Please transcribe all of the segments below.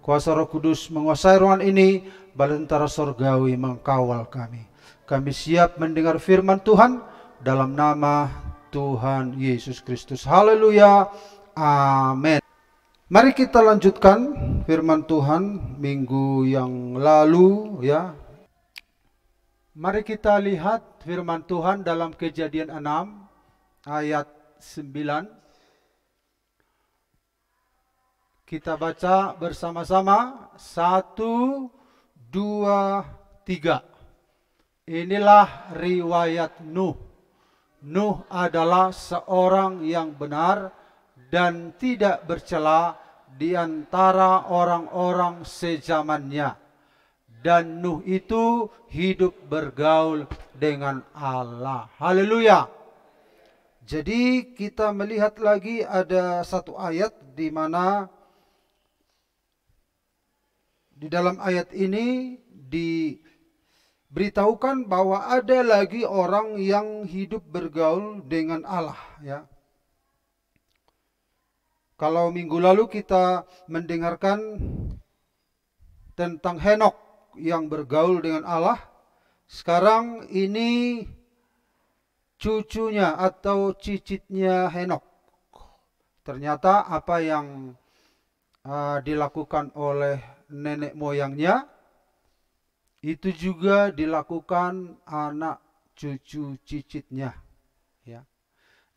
Kuasa Roh Kudus menguasai ruangan ini, bala tentara sorgawi mengkawal kami. Kami siap mendengar firman Tuhan dalam nama Tuhan Yesus Kristus. Haleluya. Amin. Mari kita lanjutkan firman Tuhan minggu yang lalu ya. Mari kita lihat firman Tuhan dalam Kejadian 6 ayat 9. Kita baca bersama-sama. 1, 2, 3. Inilah riwayat Nuh. Nuh adalah seorang yang benar dan tidak bercela di antara orang-orang sezamannya. Dan Nuh itu hidup bergaul dengan Allah. Haleluya. Jadi kita melihat lagi ada satu ayat di mana di dalam ayat ini diberitahukan bahwa ada lagi orang yang hidup bergaul dengan Allah ya. Kalau minggu lalu kita mendengarkan tentang Henok yang bergaul dengan Allah, sekarang ini cucunya atau cicitnya Henok. Ternyata apa yang dilakukan oleh nenek moyangnya, itu juga dilakukan anak cucu cicitnya. Ya.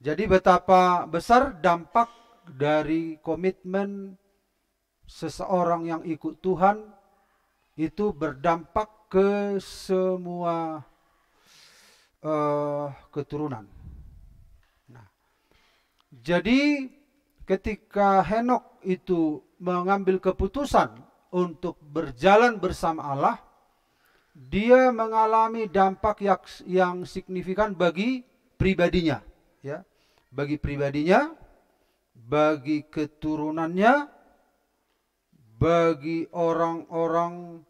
Jadi betapa besar dampak dari komitmen seseorang yang ikut Tuhan, itu berdampak ke semua keturunan. Nah, jadi ketika Henok itu mengambil keputusan untuk berjalan bersama Allah, dia mengalami dampak yang signifikan bagi pribadinya, ya, bagi pribadinya, bagi keturunannya, bagi orang-orang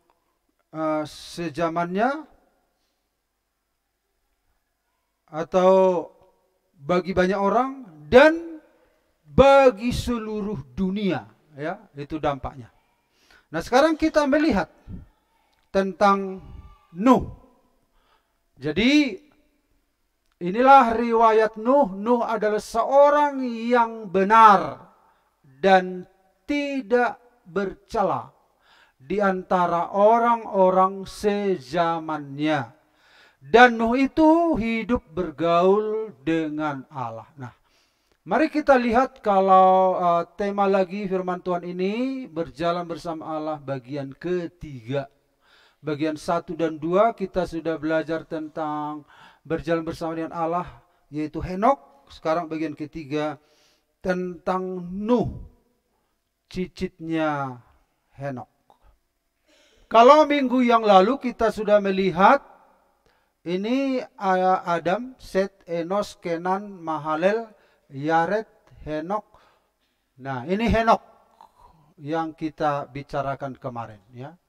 sezamannya, atau bagi banyak orang, dan bagi seluruh dunia, ya, itu dampaknya. Nah, sekarang kita melihat tentang Nuh. Jadi inilah riwayat Nuh. Nuh adalah seorang yang benar dan tidak bercela di antara orang-orang sezamannya. Dan Nuh itu hidup bergaul dengan Allah. Nah, mari kita lihat kalau tema lagi firman Tuhan ini berjalan bersama Allah bagian ketiga. Bagian 1 dan 2 kita sudah belajar tentang berjalan bersama dengan Allah, yaitu Henok. Sekarang bagian ketiga tentang Nuh, cicitnya Henok. Kalau minggu yang lalu kita sudah melihat ini Adam, Set, Enos, Kenan, Mahalel, Yared, Henok. Nah, ini Henok yang kita bicarakan kemarin ya.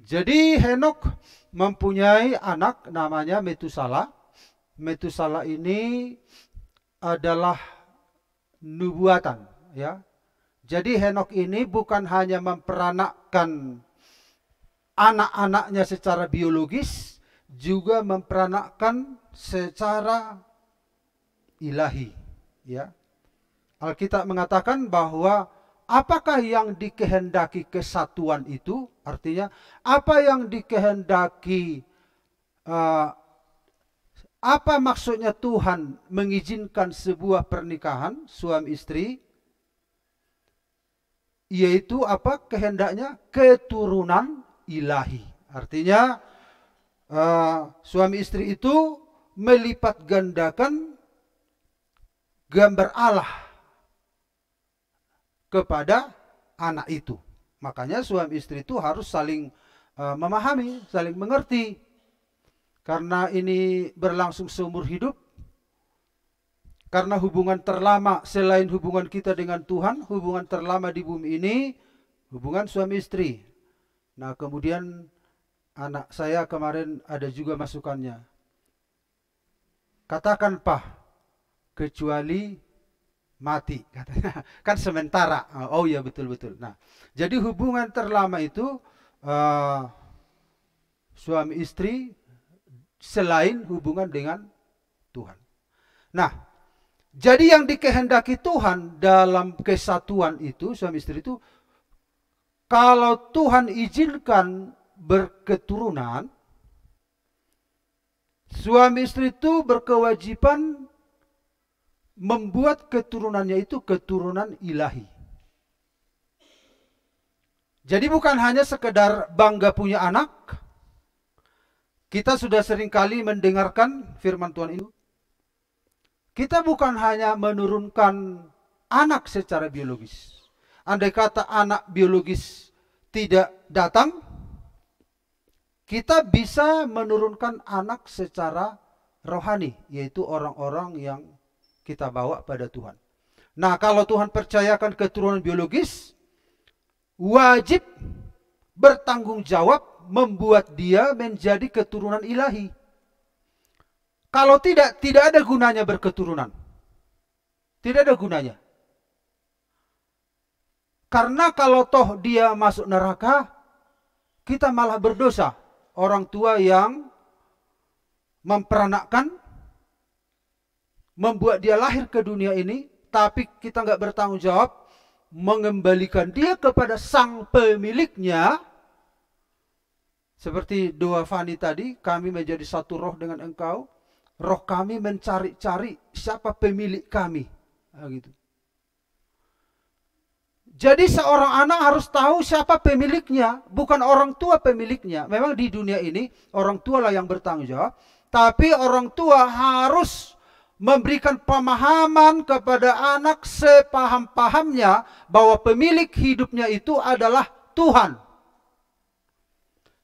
Jadi Henok mempunyai anak namanya Metusala. Metusala ini adalah nubuatan ya. Jadi Henok ini bukan hanya memperanakkan anak-anaknya secara biologis, juga memperanakkan secara ilahi ya. Alkitab mengatakan bahwa apakah yang dikehendaki kesatuan itu? Artinya apa yang dikehendaki, apa maksudnya Tuhan mengizinkan sebuah pernikahan suami istri? Yaitu apa kehendaknya? Keturunan ilahi. Artinya suami istri itu melipat gandakan gambar Allah kepada anak itu. Makanya suami istri itu harus saling memahami, saling mengerti. Karena ini berlangsung seumur hidup. Karena hubungan terlama selain hubungan kita dengan Tuhan, hubungan terlama di bumi ini, hubungan suami istri. Nah, kemudian anak saya kemarin ada juga masukannya. Katakan Pak, kecuali mati katanya. Kan sementara. Oh iya betul-betul. Nah, jadi hubungan terlama itu suami istri selain hubungan dengan Tuhan. Nah, jadi yang dikehendaki Tuhan dalam kesatuan itu, suami istri itu, kalau Tuhan izinkan berketurunan, suami istri itu berkewajiban membuat keturunannya itu keturunan ilahi. Jadi bukan hanya sekedar bangga punya anak. Kita sudah seringkali mendengarkan firman Tuhan itu. Kita bukan hanya menurunkan anak secara biologis. Andai kata anak biologis tidak datang, kita bisa menurunkan anak secara rohani, yaitu orang-orang yang kita bawa pada Tuhan. Nah, kalau Tuhan percayakan keturunan biologis, wajib bertanggung jawab membuat dia menjadi keturunan ilahi. Kalau tidak ada gunanya berketurunan. Tidak ada gunanya. Karena kalau toh dia masuk neraka, kita malah berdosa. Orang tua yang memperanakkan, membuat dia lahir ke dunia ini, tapi kita nggak bertanggung jawab mengembalikan dia kepada sang pemiliknya. Seperti doa Fani tadi, kami menjadi satu roh dengan engkau. Roh kami mencari-cari siapa pemilik kami. Nah, gitu. Jadi seorang anak harus tahu siapa pemiliknya, bukan orang tua pemiliknya. Memang di dunia ini orang tua lah yang bertanggung jawab, tapi orang tua harus memberikan pemahaman kepada anak sepaham-pahamnya bahwa pemilik hidupnya itu adalah Tuhan.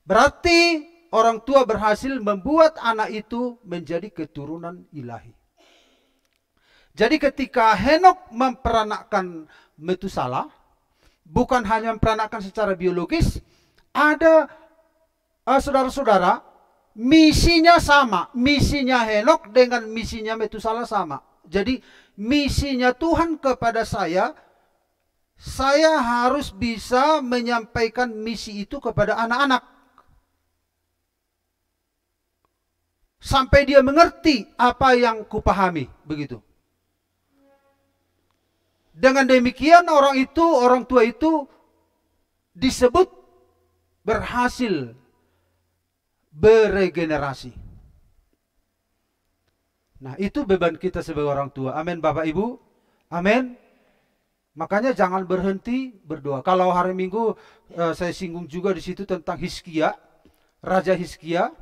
Berarti orang tua berhasil membuat anak itu menjadi keturunan ilahi. Jadi ketika Henokh memperanakkan Metusalah, bukan hanya memperanakkan secara biologis, ada saudara-saudara, misinya sama. Misinya Henokh dengan misinya Metusalah sama. Jadi misinya Tuhan kepada saya harus bisa menyampaikan misi itu kepada anak-anak. Sampai dia mengerti apa yang kupahami, begitu. Dengan demikian orang tua itu disebut berhasil beregenerasi. Nah, itu beban kita sebagai orang tua. Amin Bapak Ibu. Amin. Makanya jangan berhenti berdoa. Kalau hari Minggu saya singgung juga di situ tentang Hizkia, Raja Hizkia.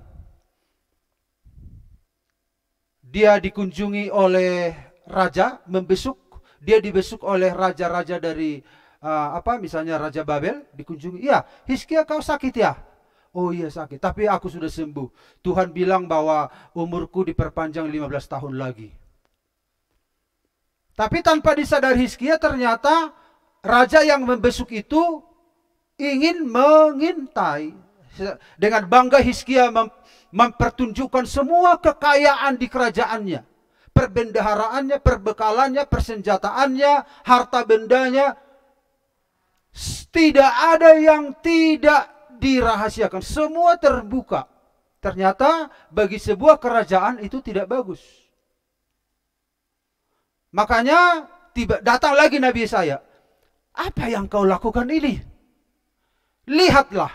Dia dikunjungi oleh raja, membesuk. Dia dibesuk oleh raja-raja dari misalnya Raja Babel, dikunjungi. Iya, Hizkia kau sakit ya? Oh iya sakit, tapi aku sudah sembuh. Tuhan bilang bahwa umurku diperpanjang 15 tahun lagi. Tapi tanpa disadari Hizkia, ternyata raja yang membesuk itu ingin mengintai. Dengan bangga Hizkia mempertunjukkan semua kekayaan di kerajaannya. Perbendaharaannya, perbekalannya, persenjataannya, harta bendanya. Tidak ada yang tidak dirahasiakan. Semua terbuka. Ternyata bagi sebuah kerajaan itu tidak bagus. Makanya datang lagi Nabi Yesaya. Apa yang kau lakukan ini? Lihatlah.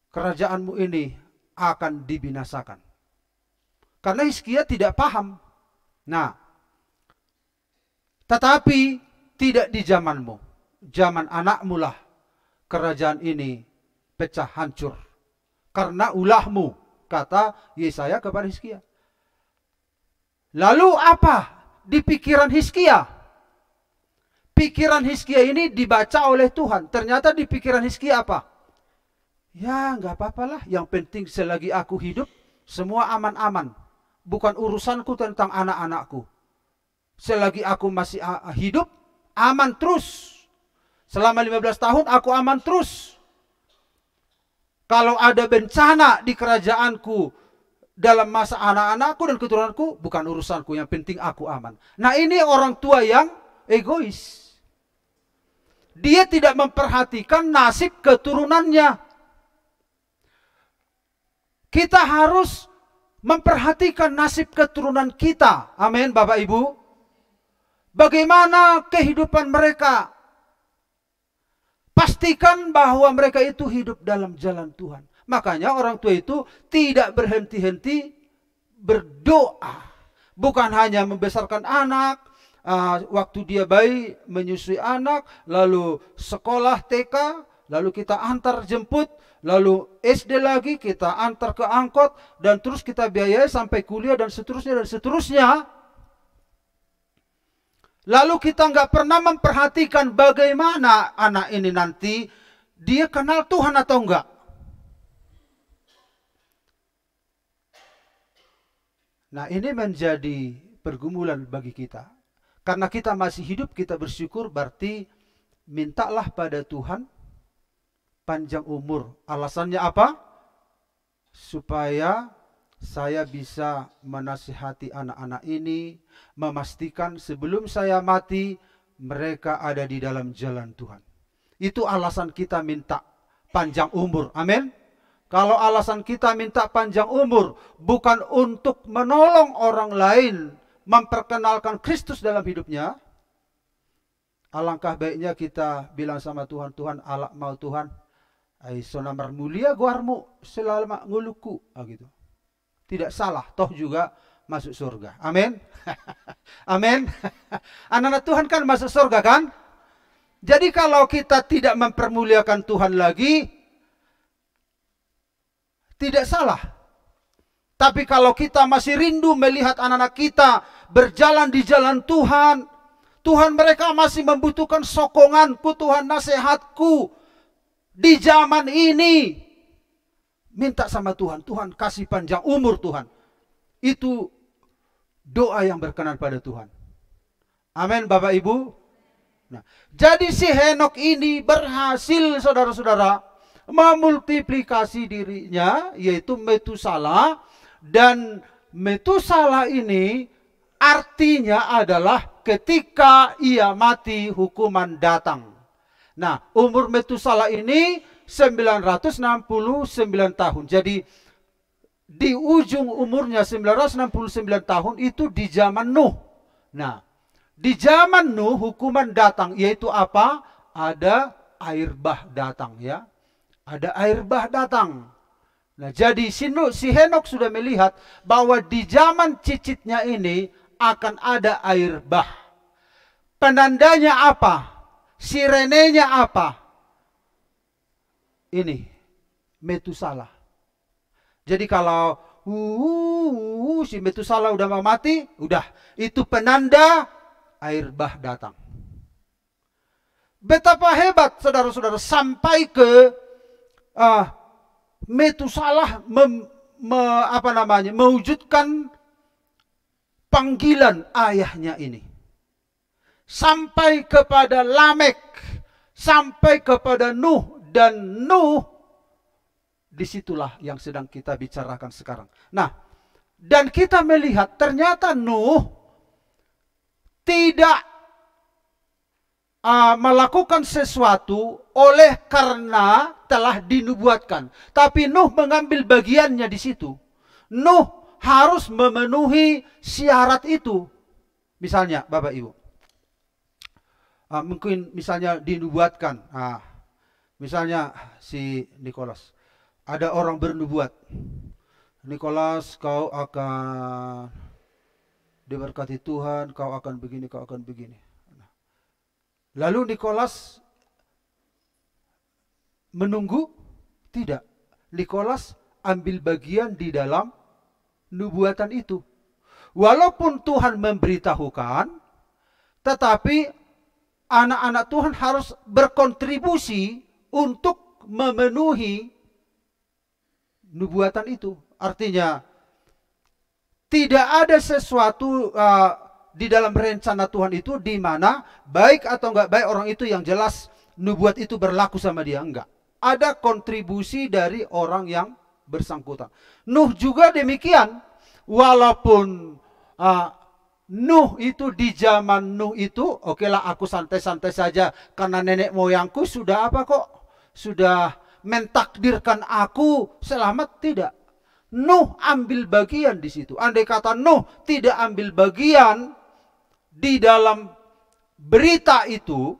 Kerajaanmu ini akan dibinasakan. Karena Hizkia tidak paham. Nah, tetapi tidak di zamanmu. Zaman anakmu lah kerajaan ini pecah hancur. Karena ulahmu, kata Yesaya kepada Hizkia. Lalu apa di pikiran Hizkia? Pikiran Hizkia ini dibaca oleh Tuhan. Ternyata di pikiran Hizkia apa? Ya nggak apa-apalah. Yang penting selagi aku hidup, semua aman-aman. Bukan urusanku tentang anak-anakku. Selagi aku masih hidup, aman terus. Selama 15 tahun aku aman terus. Kalau ada bencana di kerajaanku, dalam masa anak-anakku dan keturunanku bukan urusanku, yang penting aku aman. Nah, ini orang tua yang egois. Dia tidak memperhatikan nasib keturunannya. Kita harus memperhatikan nasib keturunan kita. Amin, Bapak Ibu. Bagaimana kehidupan mereka? Pastikan bahwa mereka itu hidup dalam jalan Tuhan. Makanya orang tua itu tidak berhenti-henti berdoa. Bukan hanya membesarkan anak, waktu dia bayi menyusui anak, lalu sekolah TK, lalu kita antar jemput, lalu SD lagi kita antar ke angkot, dan terus kita biayai sampai kuliah dan seterusnya dan seterusnya. Lalu kita nggak pernah memperhatikan bagaimana anak ini nanti dia kenal Tuhan atau enggak. Nah, ini menjadi pergumulan bagi kita. Karena kita masih hidup, kita bersyukur, berarti mintalah pada Tuhan panjang umur. Alasannya apa? Supaya saya bisa menasihati anak-anak ini, memastikan sebelum saya mati, mereka ada di dalam jalan Tuhan. Itu alasan kita minta panjang umur. Amin. Kalau alasan kita minta panjang umur bukan untuk menolong orang lain memperkenalkan Kristus dalam hidupnya, alangkah baiknya kita bilang sama Tuhan, Tuhan alak mau Tuhan, ai sonamar mulia guarmu selama nguluku, gitu. Tidak salah, toh juga masuk surga. Amin. Amin. Anak-anak Tuhan kan masuk surga kan? Jadi kalau kita tidak mempermuliakan Tuhan lagi, tidak salah. Tapi kalau kita masih rindu melihat anak-anak kita berjalan di jalan Tuhan, Tuhan mereka masih membutuhkan sokonganku, Tuhan nasihatku di zaman ini. Minta sama Tuhan, Tuhan kasih panjang umur Tuhan. Itu doa yang berkenan pada Tuhan. Amin Bapak Ibu. Nah, jadi si Henok ini berhasil saudara-saudara memultiplikasi dirinya, yaitu Metusala. Dan Metusala ini artinya adalah ketika ia mati hukuman datang. Nah, umur Metusala ini 969 tahun. Jadi di ujung umurnya 969 tahun itu di zaman Nuh. Nah, di zaman Nuh hukuman datang, yaitu apa? Ada air bah datang ya. Ada air bah datang. Nah, jadi si Henok sudah melihat bahwa di zaman cicitnya ini akan ada air bah. Penandanya apa? Sirenenya apa? Ini Metusala. Jadi kalau si Metusala udah mau mati, udah itu penanda air bah datang. Betapa hebat saudara-saudara sampai ke Metusala mewujudkan panggilan ayahnya ini. Sampai kepada Lamek, sampai kepada Nuh, dan Nuh disitulah yang sedang kita bicarakan sekarang. Nah, dan kita melihat ternyata Nuh tidak melakukan sesuatu oleh karena telah dinubuatkan. Tapi Nuh mengambil bagiannya di situ. Nuh harus memenuhi syarat itu. Misalnya, Bapak Ibu, mungkin misalnya dinubuatkan. Misalnya si Nikolas, ada orang bernubuat, Nikolas kau akan diberkati Tuhan, kau akan begini, kau akan begini. Lalu Nikolas menunggu? Tidak. Nikolas ambil bagian di dalam nubuatan itu. Walaupun Tuhan memberitahukan, tetapi anak-anak Tuhan harus berkontribusi untuk memenuhi nubuatan itu. Artinya, tidak ada sesuatu di dalam rencana Tuhan itu di mana baik atau enggak baik orang itu yang jelas nubuat itu berlaku sama dia. Enggak. Ada kontribusi dari orang yang bersangkutan. Nuh juga demikian. Walaupun Nuh itu di zaman Nuh itu, okelah aku santai-santai saja karena nenek moyangku sudah apa kok? Sudah mentakdirkan aku selamat, tidak. Nuh ambil bagian di situ. Andai kata Nuh tidak ambil bagian di dalam berita itu,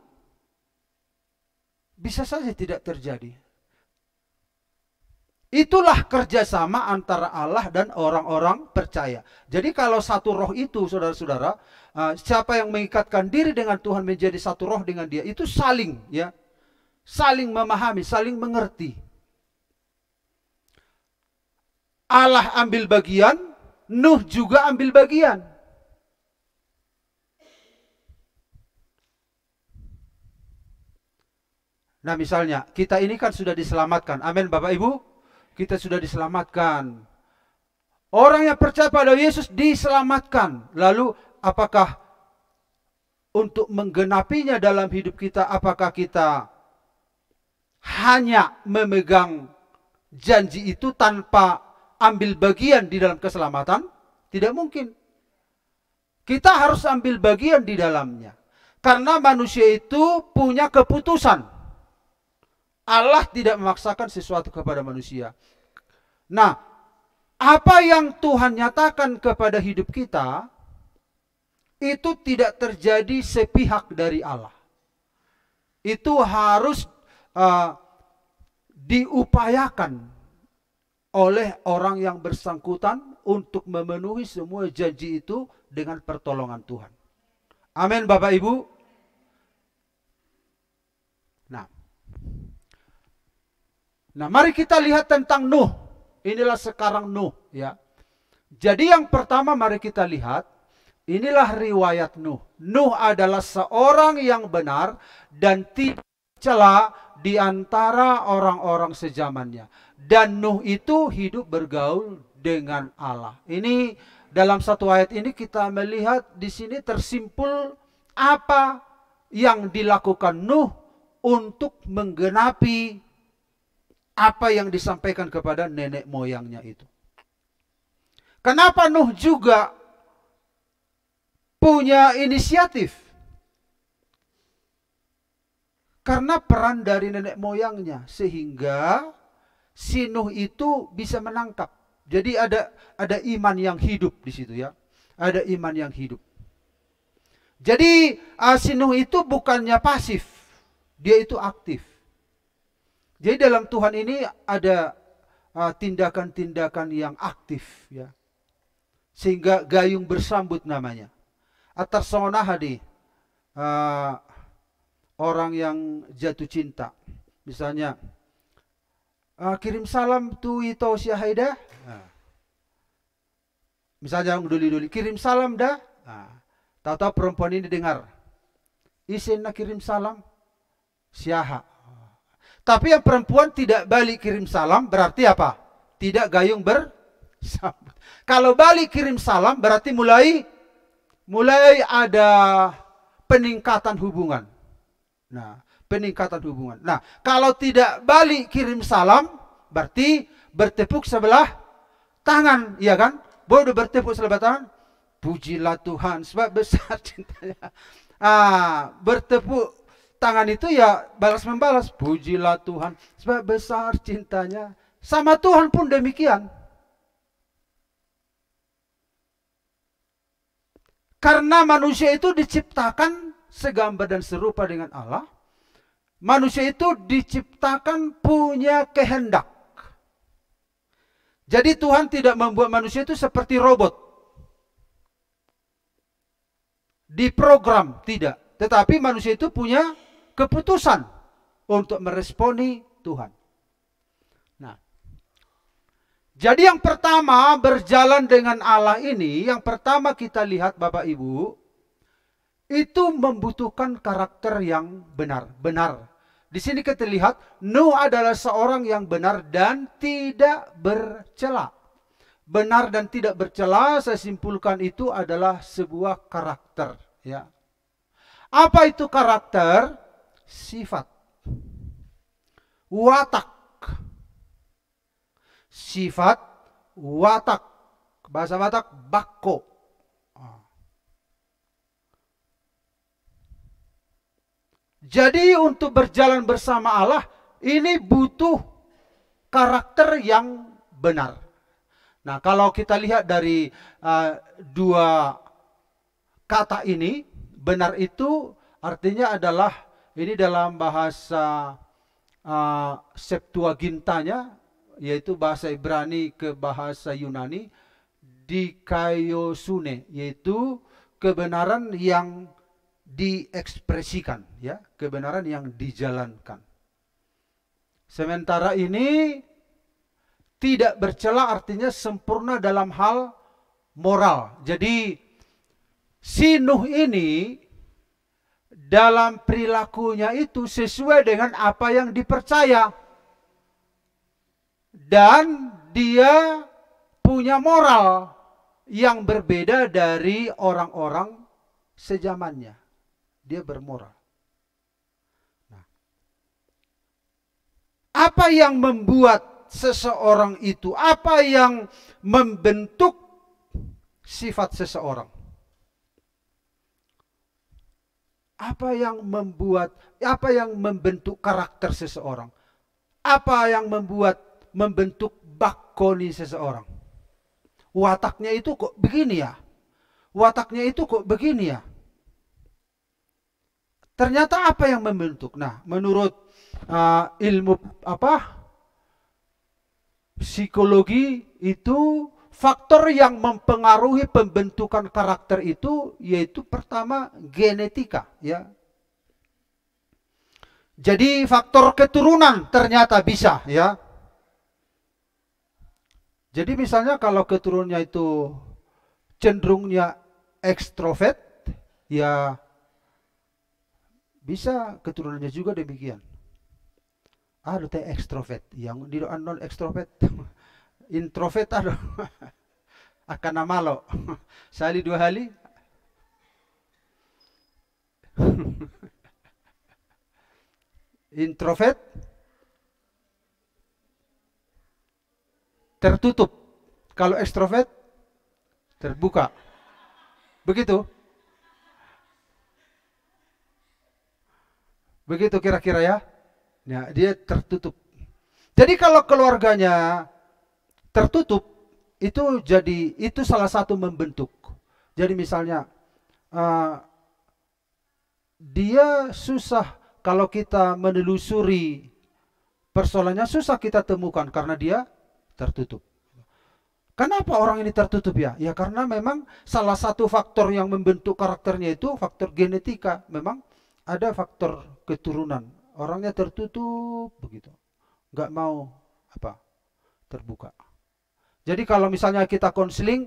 bisa saja tidak terjadi. Itulah kerjasama antara Allah dan orang-orang percaya. Jadi kalau satu roh itu, saudara-saudara, siapa yang mengikatkan diri dengan Tuhan menjadi satu roh dengan Dia, itu saling, ya, saling memahami, saling mengerti. Allah ambil bagian, Nuh juga ambil bagian. Nah misalnya, kita ini kan sudah diselamatkan. Amin Bapak Ibu. Kita sudah diselamatkan. Orang yang percaya pada Yesus diselamatkan. Lalu apakah untuk menggenapinya dalam hidup kita, apakah kita hanya memegang janji itu tanpa ambil bagian di dalam keselamatan? Tidak mungkin. Kita harus ambil bagian di dalamnya. Karena manusia itu punya keputusan. Allah tidak memaksakan sesuatu kepada manusia. Nah, apa yang Tuhan nyatakan kepada hidup kita, itu tidak terjadi sepihak dari Allah. Itu harus diupayakan oleh orang yang bersangkutan untuk memenuhi semua janji itu dengan pertolongan Tuhan. Amin Bapak Ibu. Nah, mari kita lihat tentang Nuh. Inilah sekarang Nuh, ya. Jadi yang pertama mari kita lihat, inilah riwayat Nuh. Nuh adalah seorang yang benar dan tidak cela di antara orang-orang sezamannya. Dan Nuh itu hidup bergaul dengan Allah. Ini dalam satu ayat ini kita melihat di sini tersimpul apa yang dilakukan Nuh untuk menggenapi apa yang disampaikan kepada nenek moyangnya itu. Kenapa Nuh juga punya inisiatif? Karena peran dari nenek moyangnya, sehingga si Nuh itu bisa menangkap. Jadi ada iman yang hidup di situ, ya. Ada iman yang hidup. Jadi si Nuh itu bukannya pasif, dia itu aktif. Jadi dalam Tuhan ini ada tindakan-tindakan yang aktif, ya. Sehingga gayung bersambut namanya. Atarsona hadi orang yang jatuh cinta. Misalnya kirim salam tu ito syahidah. Misalnya yang duli-duli kirim salam dah. Tahu-tahu perempuan ini dengar. Isin nak kirim salam. Syaha. Tapi yang perempuan tidak balik kirim salam berarti apa? Tidak gayung bersambut. Kalau balik kirim salam berarti mulai ada peningkatan hubungan. Nah, peningkatan hubungan. Nah, kalau tidak balik kirim salam berarti bertepuk sebelah tangan, iya kan? Boleh bertepuk sebelah tangan. Pujilah Tuhan sebab besar cintanya. Bertepuk tangan itu ya balas membalas. Pujilah Tuhan sebab besar cintanya. Sama Tuhan pun demikian. Karena manusia itu diciptakan segambar dan serupa dengan Allah. Manusia itu diciptakan punya kehendak. Jadi Tuhan tidak membuat manusia itu seperti robot. Diprogram, tidak. Tetapi manusia itu punya keputusan untuk meresponi Tuhan. Nah, jadi yang pertama berjalan dengan Allah ini, yang pertama kita lihat Bapak Ibu, itu membutuhkan karakter yang benar. Di sini kita lihat Nuh adalah seorang yang benar dan tidak bercela. Benar dan tidak bercela, saya simpulkan itu adalah sebuah karakter, ya. Apa itu karakter? Sifat, watak, sifat, watak. Bahasa Batak, bakko. Jadi untuk berjalan bersama Allah, ini butuh karakter yang benar. Nah, kalau kita lihat dari dua kata ini, benar itu artinya adalah, ini dalam bahasa Septuagintanya, yaitu bahasa Ibrani ke bahasa Yunani, dikaiosune, yaitu kebenaran yang diekspresikan, ya, kebenaran yang dijalankan. Sementara ini tidak bercela artinya sempurna dalam hal moral. Jadi si Nuh ini dalam perilakunya itu sesuai dengan apa yang dipercaya. Dan dia punya moral yang berbeda dari orang-orang sejamannya. Dia bermoral. Nah, apa yang membuat seseorang itu, apa yang membentuk sifat seseorang? Apa yang membentuk karakter seseorang? Apa yang membentuk bakoni seseorang? Wataknya itu kok begini ya? Wataknya itu kok begini ya? Ternyata apa yang membentuk? Nah, menurut ilmu psikologi itu, faktor yang mempengaruhi pembentukan karakter itu yaitu pertama genetika, ya. Jadi faktor keturunan ternyata bisa, ya. Jadi misalnya kalau keturunannya itu cenderungnya ekstrovert, ya bisa keturunannya juga demikian. Ada teh ekstrovert, yang di non ekstrovert, introvert ada. Akan nama lo, sali dua kali. Introvert tertutup, kalau ekstrovert terbuka. Begitu? Begitu kira-kira ya. Nah, dia tertutup. Jadi kalau keluarganya tertutup, itu salah satu membentuk. Jadi misalnya dia susah, kalau kita menelusuri persoalannya, susah kita temukan karena dia tertutup. Kenapa orang ini tertutup ya? Ya karena memang salah satu faktor yang membentuk karakternya itu faktor genetika. Memang ada faktor keturunan. Orangnya tertutup begitu. Nggak mau terbuka. Jadi kalau misalnya kita konseling,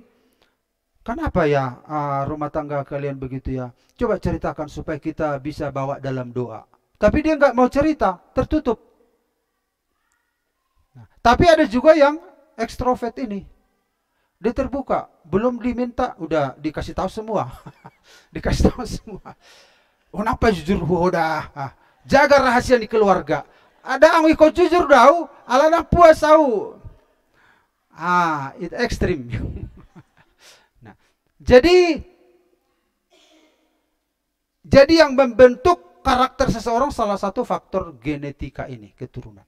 kenapa ya rumah tangga kalian begitu ya? Coba ceritakan supaya kita bisa bawa dalam doa. Tapi dia nggak mau cerita, tertutup. Nah, tapi ada juga yang ekstrovert ini. Dia terbuka, belum diminta, udah dikasih tahu semua. Dikasih tahu semua. Kenapa jujur udah? Jaga rahasia di keluarga. Ada angwi kau jujur dah, alana puas tahu. Itu ekstrim. Nah, jadi yang membentuk karakter seseorang salah satu faktor genetika ini, keturunan.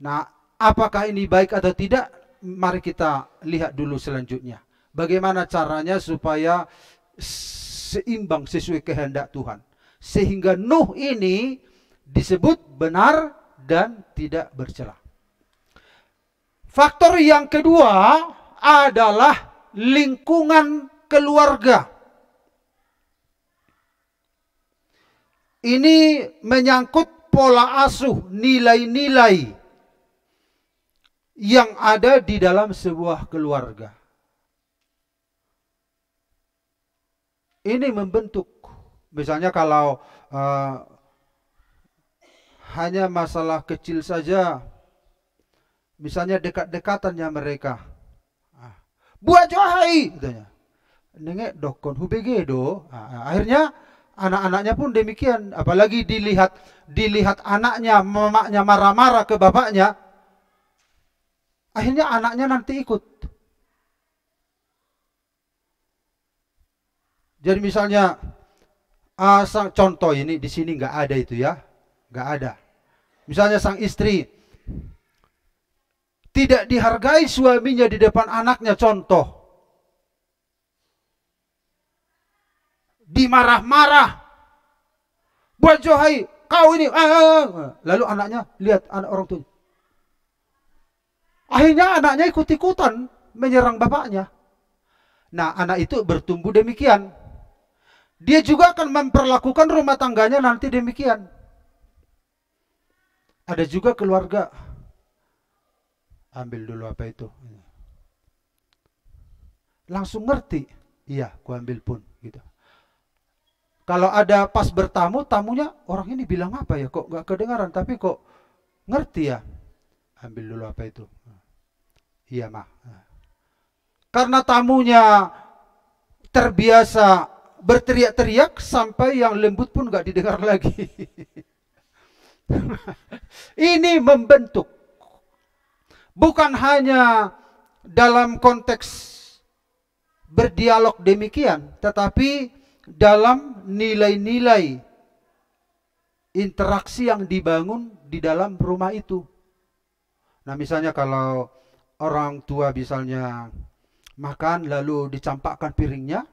Nah, apakah ini baik atau tidak? Mari kita lihat dulu selanjutnya. Bagaimana caranya supaya seimbang sesuai kehendak Tuhan. Sehingga Nuh ini disebut benar dan tidak bercela. Faktor yang kedua adalah lingkungan keluarga. Ini menyangkut pola asuh, nilai-nilai yang ada di dalam sebuah keluarga. Ini membentuk. Misalnya kalau hanya masalah kecil saja, misalnya dekat-dekatannya mereka, buat johai, katanya, nengek dokon hubege do. Akhirnya anak-anaknya pun demikian. Apalagi dilihat anaknya, mamaknya marah-marah ke bapaknya. Akhirnya anaknya nanti ikut. Jadi misalnya, contoh ini di sini nggak ada itu ya, nggak ada. Misalnya sang istri tidak dihargai suaminya di depan anaknya, contoh. Dimarah-marah, buat Johai, kau ini, lalu anaknya lihat anak orang tua. Akhirnya anaknya ikut-ikutan menyerang bapaknya. Nah, anak itu bertumbuh demikian. Dia juga akan memperlakukan rumah tangganya nanti demikian. Ada juga keluarga, ambil dulu apa itu, langsung ngerti, iya, ku ambil pun, gitu. Kalau ada pas bertamu, tamunya orang ini bilang apa ya, kok gak kedengaran, tapi kok ngerti ya, ambil dulu apa itu, iya mah. Karena tamunya terbiasa berteriak-teriak sampai yang lembut pun gak didengar lagi. Ini membentuk, bukan hanya dalam konteks berdialog demikian, tetapi dalam nilai-nilai interaksi yang dibangun di dalam rumah itu. Nah, misalnya kalau orang tua misalnya makan lalu dicampakkan piringnya,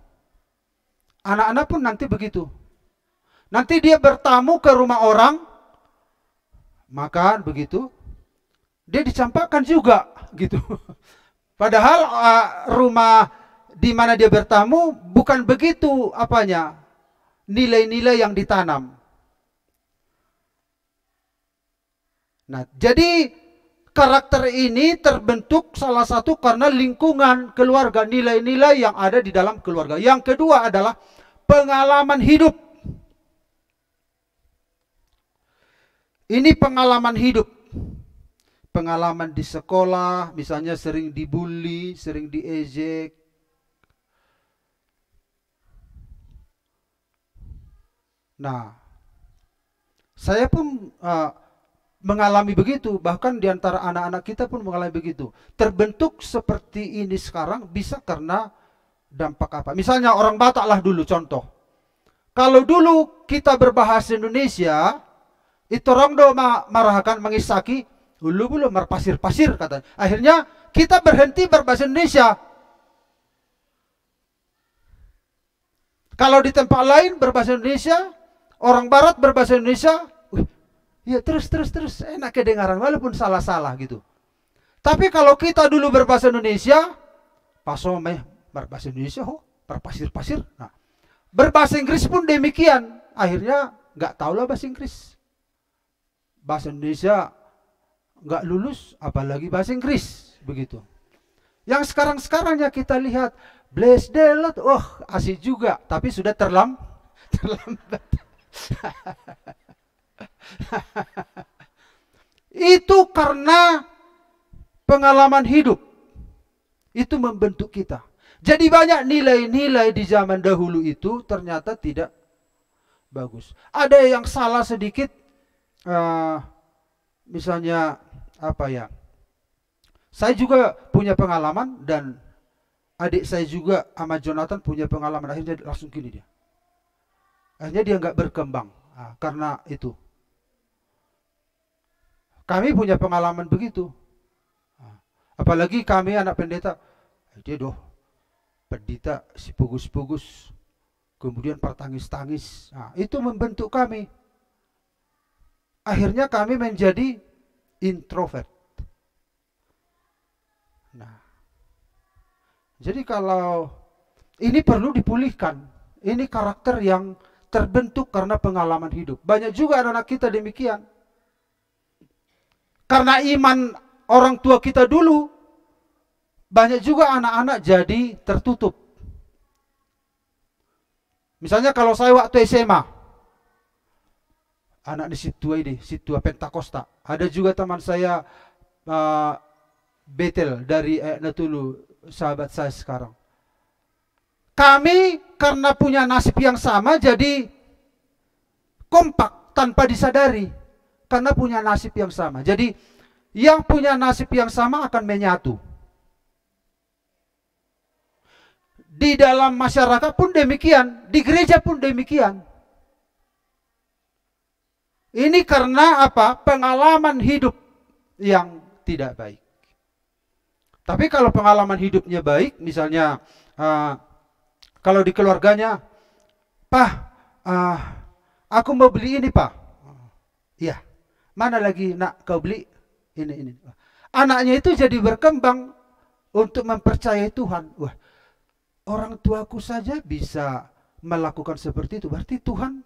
anak-anak pun nanti begitu. Nanti dia bertamu ke rumah orang, makan begitu, dia dicampakkan juga gitu. Padahal rumah di mana dia bertamu bukan begitu apanya, nilai-nilai yang ditanam. Nah, jadi karakter ini terbentuk salah satu karena lingkungan keluarga, nilai-nilai yang ada di dalam keluarga. Yang kedua adalah pengalaman hidup. Ini pengalaman hidup. Pengalaman di sekolah, misalnya sering dibully, sering diejek. Nah, saya pun mengalami begitu, bahkan di antara anak-anak kita pun mengalami begitu. Terbentuk seperti ini sekarang bisa karena dampak apa? Misalnya orang Batak lah dulu contoh. Kalau dulu kita berbahasa Indonesia, itu orang do marahkan mengisaki, belum marpasir-pasir katanya. Akhirnya kita berhenti berbahasa Indonesia. Kalau di tempat lain berbahasa Indonesia, orang Barat berbahasa Indonesia, ya terus enak kedengaran walaupun salah-salah gitu. Tapi kalau kita dulu berbahasa Indonesia, pasome berbahasa Indonesia, berpasir-pasir. Nah, berbahasa Inggris pun demikian. Akhirnya nggak tahulah bahasa Inggris. Bahasa Indonesia nggak lulus, apalagi bahasa Inggris begitu. Yang sekarang ya kita lihat, bless the Lord, asik juga, tapi sudah terlambat. Itu karena pengalaman hidup itu membentuk kita. Jadi banyak nilai-nilai di zaman dahulu itu ternyata tidak bagus. Ada yang salah sedikit, misalnya apa ya, saya juga punya pengalaman dan adik saya juga sama Jonathan punya pengalaman. Akhirnya langsung gini dia, akhirnya dia nggak berkembang karena itu. Kami punya pengalaman begitu. Apalagi kami anak pendeta, dia pendeta si pugus-pugus, kemudian pertangis-tangis. Nah, itu membentuk kami. Akhirnya kami menjadi introvert. Nah, jadi kalau ini perlu dipulihkan. Ini karakter yang terbentuk karena pengalaman hidup. Banyak juga anak-anak kita demikian. Karena iman orang tua kita dulu, banyak juga anak-anak jadi tertutup. Misalnya kalau saya waktu SMA, anak di situ Pentakosta. Ada juga teman saya Betel dari Natulu, sahabat saya sekarang. Kami karena punya nasib yang sama jadi kompak tanpa disadari. Karena punya nasib yang sama. Jadi yang punya nasib yang sama akan menyatu. Di dalam masyarakat pun demikian, di gereja pun demikian. Ini karena apa? Pengalaman hidup yang tidak baik. Tapi kalau pengalaman hidupnya baik, misalnya kalau di keluarganya, Pak, aku mau beli ini, Pak. Iya. Mana lagi nak kau beli? Ini. Anaknya itu jadi berkembang untuk mempercayai Tuhan. Wah, orang tuaku saja bisa melakukan seperti itu. Berarti Tuhan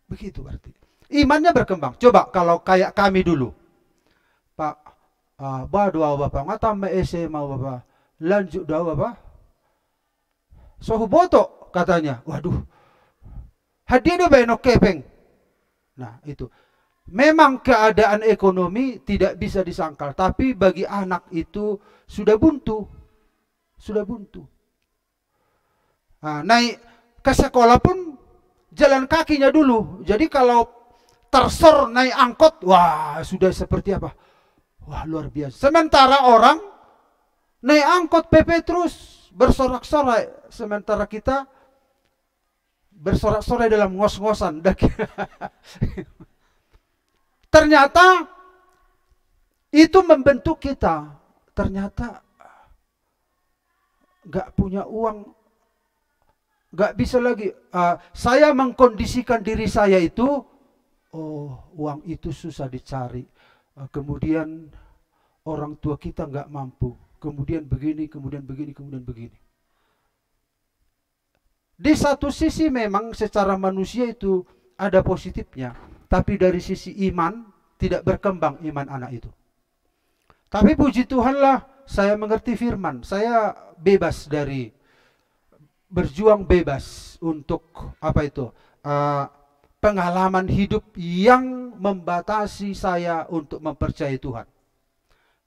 begitu berarti. Imannya berkembang. Coba kalau kayak kami dulu. Pak, doa Bapak, ngata me mau Bapak. Lanjut doa Bapak. Sohu botok katanya. Waduh. Hadiah do benok kepeng. Nah, itu. Memang keadaan ekonomi tidak bisa disangkal, tapi bagi anak itu sudah buntu. Sudah buntu. Nah, naik ke sekolah pun jalan kakinya dulu. Jadi kalau tersor naik angkot, wah sudah seperti apa? Wah luar biasa. Sementara orang naik angkot PP terus bersorak-sorai. Sementara kita bersorak-sorai dalam ngos-ngosan. Ternyata itu membentuk kita. Ternyata gak punya uang, gak bisa lagi. Saya mengkondisikan diri saya itu, oh uang itu susah dicari. Kemudian orang tua kita gak mampu. Kemudian begini, kemudian begini, kemudian begini. Di satu sisi memang secara manusia itu ada positifnya. Tapi dari sisi iman, tidak berkembang iman anak itu. Tapi puji Tuhanlah, saya mengerti firman. Saya bebas dari, berjuang bebas untuk, apa itu, pengalaman hidup yang membatasi saya untuk mempercayai Tuhan.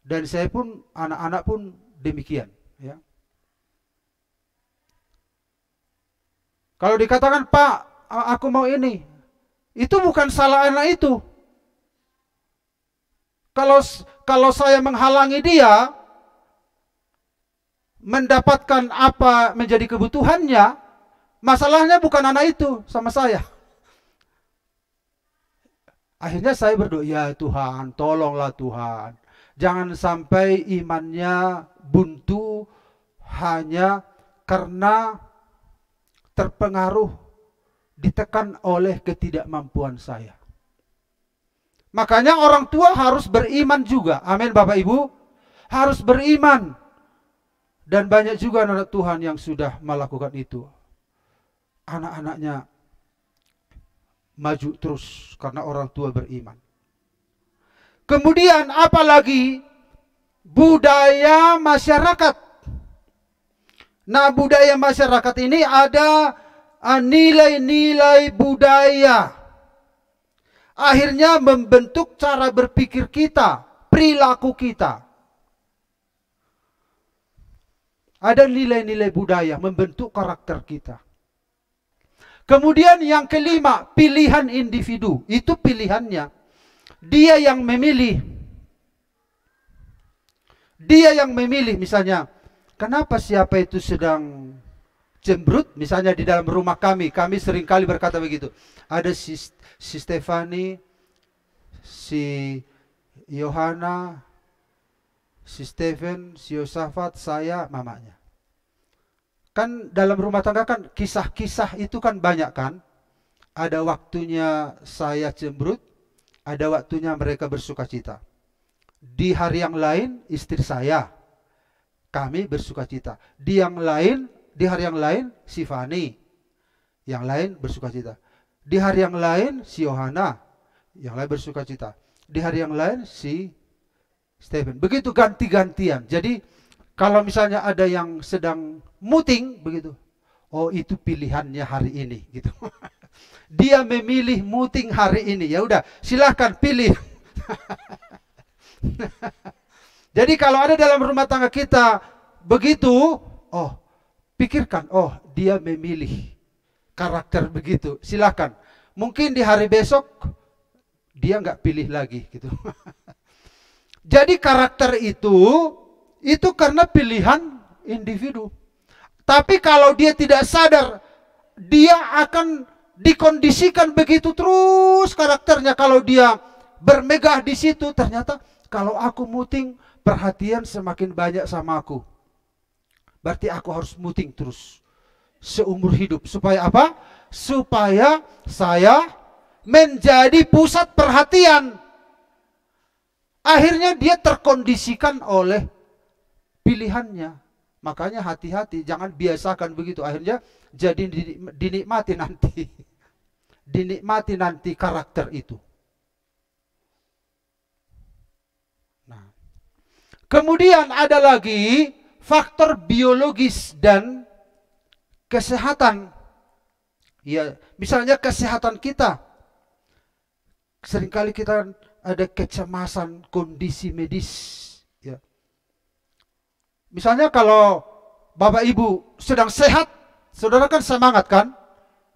Dan saya pun, anak-anak pun demikian. Ya. Kalau dikatakan, Pak, aku mau ini. Itu bukan salah anak itu. Kalau saya menghalangi dia mendapatkan apa menjadi kebutuhannya, masalahnya bukan anak itu sama saya. Akhirnya saya berdoa, ya Tuhan, tolonglah Tuhan. Jangan sampai imannya buntu hanya karena terpengaruh, ditekan oleh ketidakmampuan saya. Makanya orang tua harus beriman juga. Amin Bapak Ibu. Harus beriman. Dan banyak juga anak Tuhan yang sudah melakukan itu. Anak-anaknya maju terus karena orang tua beriman. Kemudian apalagi budaya masyarakat. Nah, budaya masyarakat ini ada nilai-nilai budaya. Akhirnya membentuk cara berpikir kita, perilaku kita. Ada nilai-nilai budaya membentuk karakter kita. Kemudian yang kelima, pilihan individu. Itu pilihannya. Dia yang memilih. Dia yang memilih, misalnya, kenapa siapa itu sedang cemberut, misalnya di dalam rumah kami seringkali berkata begitu. Ada si Stefani, si Yohana, si Stephen, si Yosafat, saya, mamanya. Kan dalam rumah tangga kan kisah-kisah itu kan banyak kan. Ada waktunya saya cemberut, ada waktunya mereka bersukacita. Di hari yang lain istri saya, kami bersukacita. Di hari yang lain si Fani, yang lain bersukacita. Di hari yang lain si Yohana, yang lain bersukacita. Di hari yang lain si Stephen. Begitu ganti-gantian. Jadi kalau misalnya ada yang sedang muting begitu, oh itu pilihannya hari ini gitu. Dia memilih muting hari ini. Ya udah, silahkan pilih. Jadi kalau ada dalam rumah tangga kita begitu, oh pikirkan, oh dia memilih karakter begitu, silakan. Mungkin di hari besok dia nggak pilih lagi gitu. Jadi karakter itu karena pilihan individu. Tapi kalau dia tidak sadar, dia akan dikondisikan begitu terus karakternya. Kalau dia bermegah di situ, ternyata kalau aku muting, perhatian semakin banyak sama aku. Berarti aku harus muting terus seumur hidup. Supaya apa? Supaya saya menjadi pusat perhatian. Akhirnya dia terkondisikan oleh pilihannya. Makanya hati-hati, jangan biasakan begitu. Akhirnya jadi dinikmati nanti. Dinikmati nanti karakter itu. Nah, kemudian ada lagi faktor biologis dan kesehatan. Ya, misalnya kesehatan kita. Seringkali kita ada kecemasan kondisi medis. Ya. Misalnya kalau Bapak Ibu sedang sehat, saudara kan semangat kan?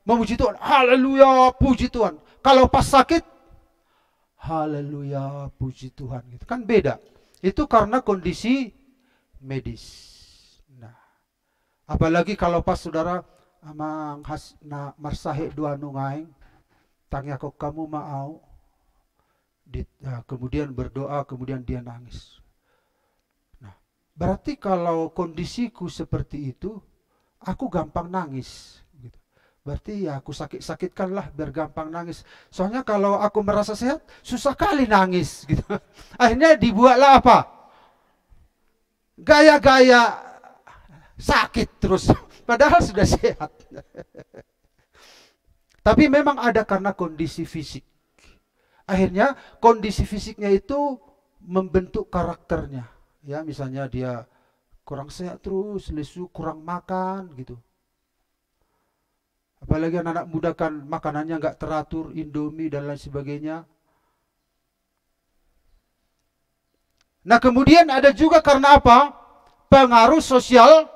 Memuji Tuhan, haleluya, puji Tuhan. Kalau pas sakit, haleluya, puji Tuhan. Gitu. Kan beda. Itu karena kondisi medis. Nah, apalagi kalau pas saudara amang hasna marsahe dua nungaing, tanya kok kamu mau. Kemudian berdoa, kemudian dia nangis. Nah, berarti kalau kondisiku seperti itu, aku gampang nangis. Gitu. Berarti ya aku sakit-sakitkanlah biar gampang nangis. Soalnya kalau aku merasa sehat, susah kali nangis. Gitu. Akhirnya dibuatlah apa? Gaya-gaya sakit terus. Padahal sudah sehat. Tapi memang ada karena kondisi fisik. Akhirnya kondisi fisiknya itu membentuk karakternya. Ya, misalnya dia kurang sehat terus, lesu, kurang makan gitu. Apalagi anak-anak muda kan makanannya nggak teratur, Indomie dan lain sebagainya. Nah, kemudian ada juga karena apa? Pengaruh sosial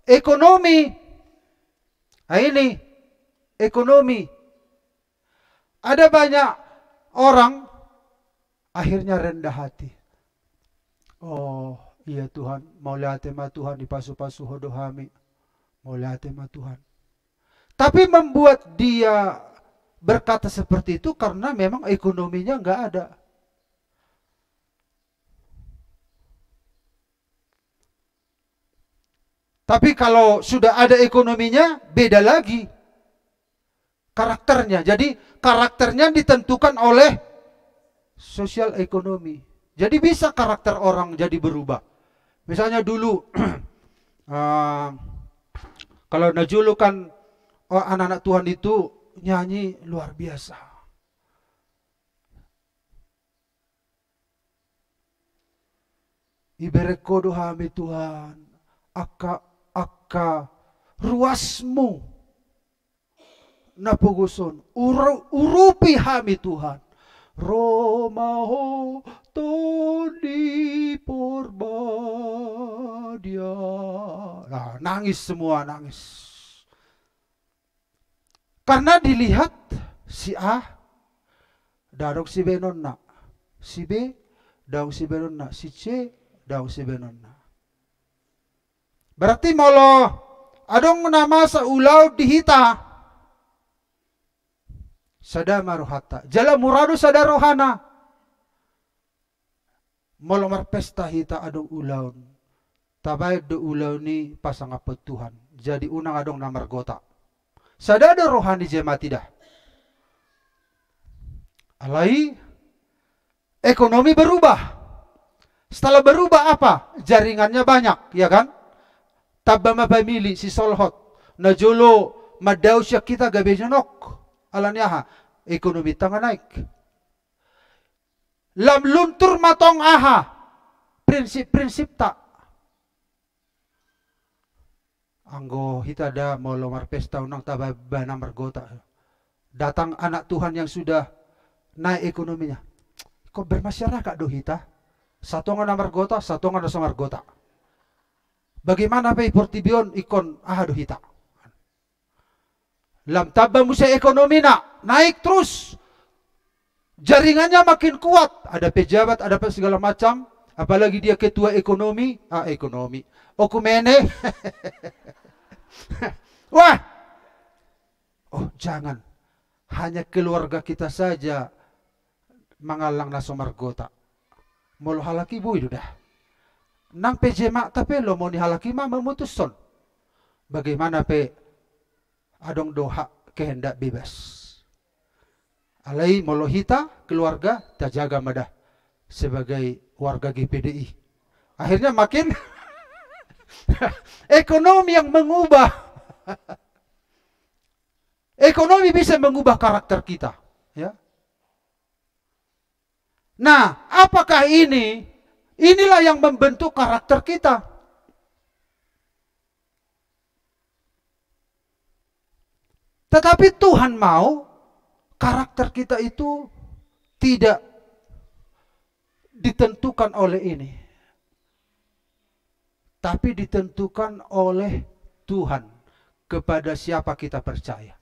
ekonomi. Nah, ini ekonomi. Ada banyak orang akhirnya rendah hati. Oh iya Tuhan, mau lihat tema Tuhan di pasu-pasu hodohami. Mau lihat tema Tuhan. Tapi membuat dia berkata seperti itu karena memang ekonominya nggak ada. Tapi kalau sudah ada ekonominya, beda lagi karakternya. Jadi karakternya ditentukan oleh sosial ekonomi. Jadi bisa karakter orang jadi berubah. Misalnya dulu, kalau Najulu kan anak-anak Tuhan itu nyanyi luar biasa. Ibereko dohami Tuhan, akka ruasmu. Napuguson urupi hami Tuhan Romaho toni porbadia. Nah, nangis semua, nangis karena dilihat si A dadong si B nonna, si B daung si B nonna, si C daung si B nonna. Berarti molo adong nama sa ulaw dihita sada maruhata jala murado sada rohana molomar pesta hita adong ulawn tabay do ulaw ni pasangapot Tuhan jadi unang adong namar gota sada do rohani jemati dah alai ekonomi berubah. Setelah berubah apa? Jaringannya banyak, ya kan? Tabba mapamili si solhot najolo madaw siya kita gabi janok alanyaha ekonomi tanga naik. Lam luntur matong aha prinsip-prinsip tak. Anggo hita ada mau lomar pesta unang tabay banamar gota. Datang anak Tuhan yang sudah naik ekonominya. Kok bermasyarakat do hita? Satu nga namar gota, satu nga nasamar gota. Bagaimana pa iportibion ikon do hita? Lam tabba mo sa ekonomi na naik terus. Jaringannya makin kuat. Ada pejabat, ada segala macam. Apalagi dia ketua ekonomi. Okumene. Wah. Oh jangan. Hanya keluarga kita saja mangalang naso margota. Molo halaki bu itu dah. Nang pejemak tapi lo mau halaki mah memutuskan. Bagaimana pe adong doha kehendak bebas. Alai molohita keluarga terjaga madah sebagai warga GPDI. Akhirnya makin ekonomi yang mengubah. Ekonomi bisa mengubah karakter kita, ya. Nah, apakah ini? Inilah yang membentuk karakter kita. Tetapi Tuhan mau karakter kita itu tidak ditentukan oleh ini. Tapi ditentukan oleh Tuhan kepada siapa kita percaya.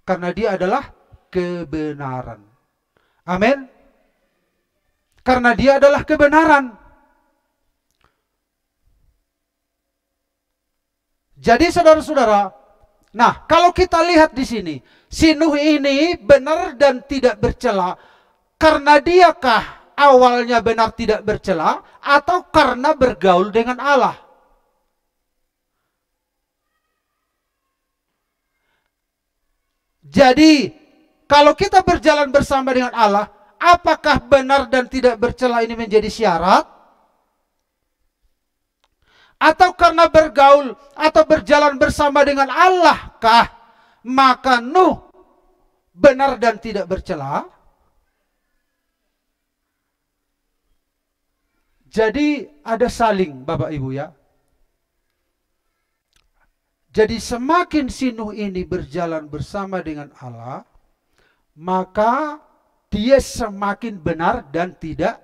Karena dia adalah kebenaran. Amin. Karena dia adalah kebenaran. Jadi saudara-saudara, nah kalau kita lihat di sini, si Nuh ini benar dan tidak bercela karena diakah awalnya benar tidak bercela atau karena bergaul dengan Allah? Jadi kalau kita berjalan bersama dengan Allah, apakah benar dan tidak bercela ini menjadi syarat? Atau karena bergaul atau berjalan bersama dengan Allah kah maka Nuh benar dan tidak bercela? Jadi ada saling Bapak Ibu ya. Jadi semakin si Nuh ini berjalan bersama dengan Allah, maka dia semakin benar dan tidak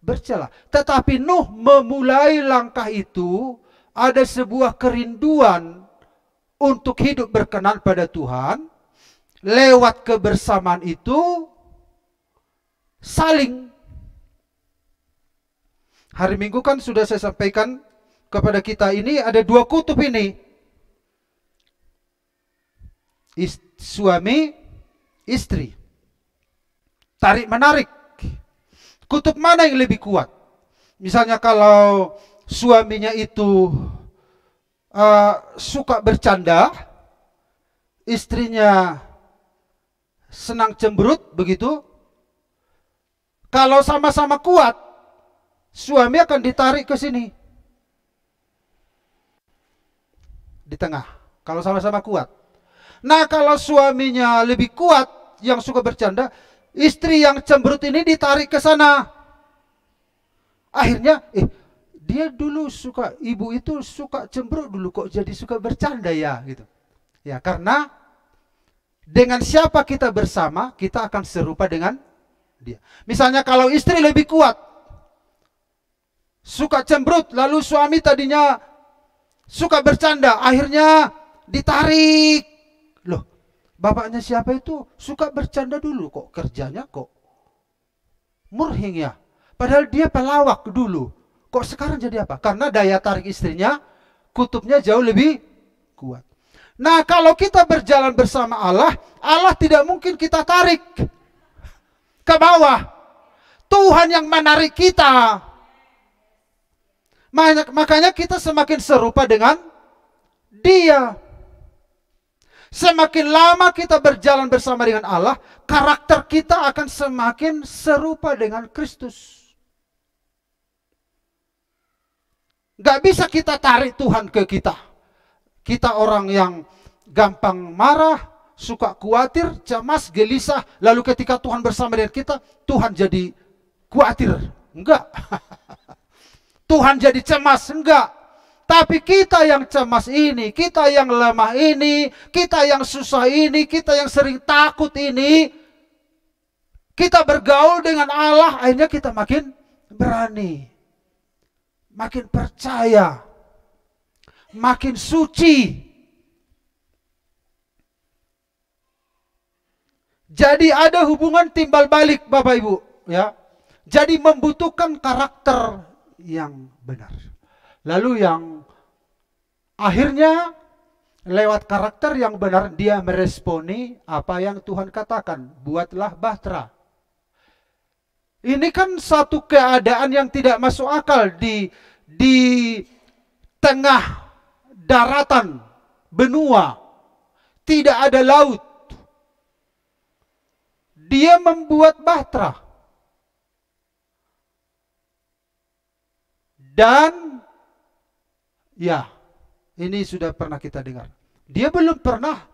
bercela. Tetapi Nuh memulai langkah itu, ada sebuah kerinduan untuk hidup berkenan pada Tuhan. Lewat kebersamaan itu saling. Hari Minggu kan sudah saya sampaikan kepada kita ini ada dua kutub ini. Suami, istri. Tarik menarik. Kutub mana yang lebih kuat? Misalnya kalau suaminya itu suka bercanda, istrinya senang cemberut, begitu. Kalau sama-sama kuat, suami akan ditarik ke sini. Di tengah. Kalau sama-sama kuat. Nah kalau suaminya lebih kuat, yang suka bercanda, istri yang cemberut ini ditarik ke sana. Akhirnya, dia dulu suka, ibu itu suka cemberut dulu, kok jadi suka bercanda ya, gitu. Ya, karena dengan siapa kita bersama, kita akan serupa dengan dia. Misalnya kalau istri lebih kuat, suka cemberut, lalu suami tadinya suka bercanda, akhirnya ditarik. Loh, bapaknya siapa itu suka bercanda dulu, kok kerjanya kok murhing ya. Padahal dia pelawak dulu. Kok sekarang jadi apa? Karena daya tarik istrinya, kutubnya jauh lebih kuat. Nah kalau kita berjalan bersama Allah, Allah tidak mungkin kita tarik ke bawah. Tuhan yang menarik kita. Makanya kita semakin serupa dengan Dia. Semakin lama kita berjalan bersama dengan Allah, karakter kita akan semakin serupa dengan Kristus. Gak bisa kita tarik Tuhan ke kita. Kita orang yang gampang marah, suka khawatir, cemas, gelisah. Lalu ketika Tuhan bersama dengan kita, Tuhan jadi khawatir. Enggak. Tuhan jadi cemas. Enggak. Tapi kita yang cemas ini, kita yang lemah ini, kita yang susah ini, kita yang sering takut ini, kita bergaul dengan Allah, akhirnya kita makin berani, makin percaya, makin suci. Jadi ada hubungan timbal balik Bapak Ibu, ya. Jadi membutuhkan karakter yang benar. Lalu yang akhirnya lewat karakter yang benar dia meresponi apa yang Tuhan katakan, buatlah bahtera. Ini kan satu keadaan yang tidak masuk akal di tengah daratan benua, tidak ada laut. Dia membuat bahtera. Dan ya, ini sudah pernah kita dengar. Dia belum pernah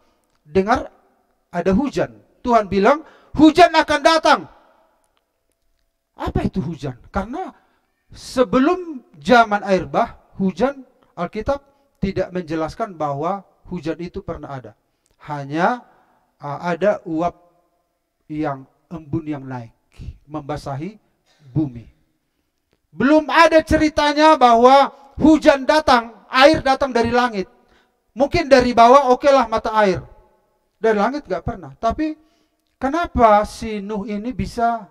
dengar ada hujan. Tuhan bilang, hujan akan datang. Apa itu hujan? Karena sebelum zaman air bah, hujan, Alkitab tidak menjelaskan bahwa hujan itu pernah ada. Hanya ada uap yang embun yang naik, membasahi bumi. Belum ada ceritanya bahwa hujan datang, air datang dari langit. Mungkin dari bawah okelah mata air. Dari langit gak pernah. Tapi kenapa si Nuh ini bisa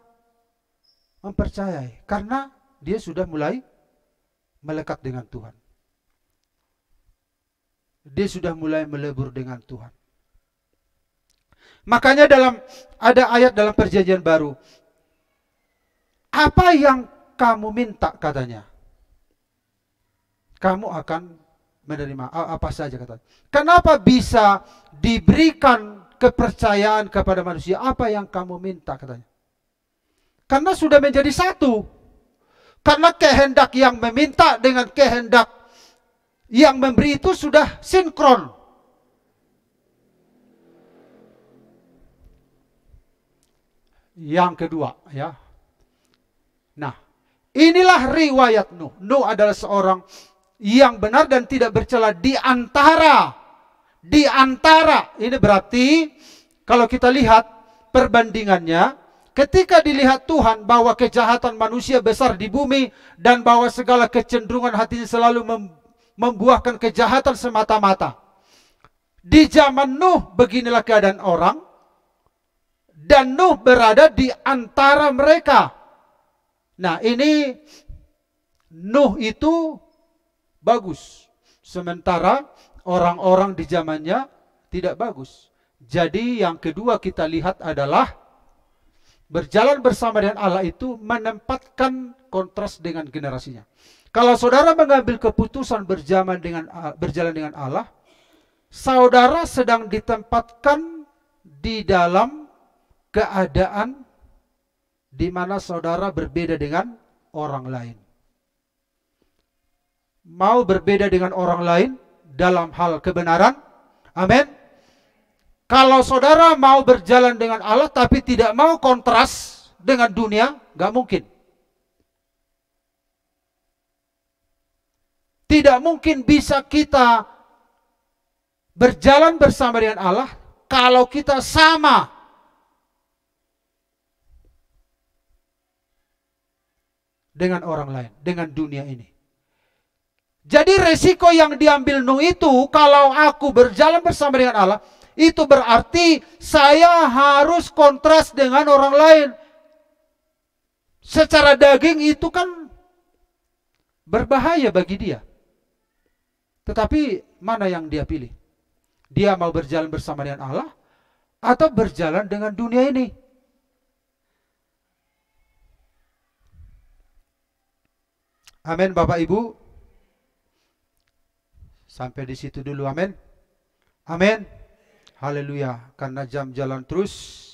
mempercayai? Karena dia sudah mulai melekat dengan Tuhan. Dia sudah mulai melebur dengan Tuhan. Makanya ada ayat dalam Perjanjian Baru. Apa yang kamu minta katanya, kamu akan menerima apa saja katanya. Kenapa bisa diberikan kepercayaan kepada manusia? Apa yang kamu minta katanya? Karena sudah menjadi satu. Karena kehendak yang meminta dengan kehendak yang memberi itu sudah sinkron. Yang kedua, ya. Nah, inilah riwayat Nuh. Nuh adalah seorang yang benar dan tidak bercela di antara. Ini berarti kalau kita lihat perbandingannya, ketika dilihat Tuhan bahwa kejahatan manusia besar di bumi dan bahwa segala kecenderungan hatinya selalu membuahkan kejahatan semata-mata. Di zaman Nuh beginilah keadaan orang dan Nuh berada di antara mereka. Nah, ini Nuh itu bagus. Sementara orang-orang di zamannya tidak bagus. Jadi yang kedua kita lihat adalah berjalan bersama dengan Allah itu menempatkan kontras dengan generasinya. Kalau saudara mengambil keputusan berjalan dengan Allah, saudara sedang ditempatkan di dalam keadaan di mana saudara berbeda dengan orang lain. Mau berbeda dengan orang lain dalam hal kebenaran. Amin. Kalau saudara mau berjalan dengan Allah tapi tidak mau kontras dengan dunia, gak mungkin. Tidak mungkin bisa kita berjalan bersama dengan Allah kalau kita sama dengan orang lain, dengan dunia ini. Jadi resiko yang diambil Nuh itu, kalau aku berjalan bersama dengan Allah, itu berarti saya harus kontras dengan orang lain. Secara daging itu kan berbahaya bagi dia. Tetapi mana yang dia pilih? Dia mau berjalan bersama dengan Allah atau berjalan dengan dunia ini? Amin Bapak Ibu. Sampai di situ dulu, amin. Amin. Haleluya. Karena jam jalan terus.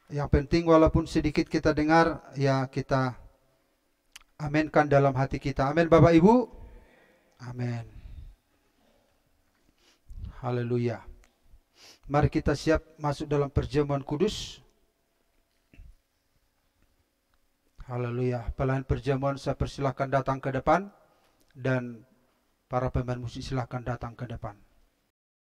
Yang penting walaupun sedikit kita dengar, ya kita aminkan dalam hati kita. Amin Bapak Ibu. Amin. Haleluya. Mari kita siap masuk dalam perjamuan kudus. Haleluya. Pelayan perjamuan saya persilahkan datang ke depan. Dan para pemain musik silahkan datang ke depan.